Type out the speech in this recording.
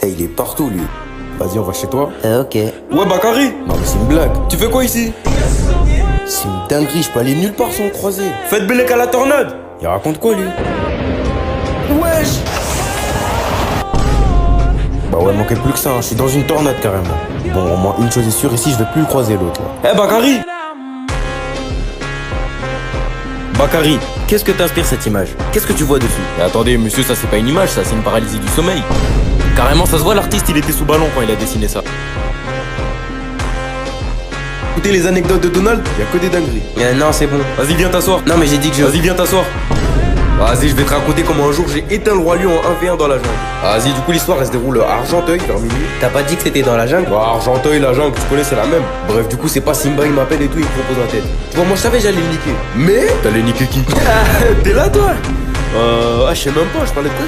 Hey, il est partout, lui. Vas-y, on va chez toi. Ok. Ouais, Bakary, Non, mais c'est une blague. tu fais quoi ici? C'est une dinguerie, je peux aller nulle part sans le croiser. Faites Bélec à la tornade. Il raconte quoi, lui? Wesh. Bah ouais, manquait plus que ça, hein. Je suis dans une tornade carrément. Bon, au moins une chose est sûre, ici, je vais plus le croiser, l'autre, là. Eh, Bakary. Bakary, qu'est-ce que t'inspire cette image? Qu'est-ce que tu vois dessus? Mais attendez, monsieur, ça c'est pas une image, ça c'est une paralysie du sommeil. Carrément, ça se voit, l'artiste il était sous ballon quand il a dessiné ça. Écoutez les anecdotes de Donald, y a que des dingueries. Non, c'est bon. Vas-y, viens t'asseoir. Non, mais j'ai dit que je. Vas-y, viens t'asseoir. Vas-y, je vais te raconter comment un jour j'ai éteint le roi lion en 1v1 dans la jungle. Vas-y, du coup l'histoire elle se déroule à Argenteuil vers minuit. T'as pas dit que c'était dans la jungle? Ouais, Argenteuil, la jungle, tu connais, c'est la même. Bref, du coup, c'est pas Simba, il m'appelle et tout, il me propose la tête. Tu vois, moi je savais que j'allais le niquer. Mais. T'allais niquer qui? T'es là, toi? Je sais même pas, je parlais de quoi?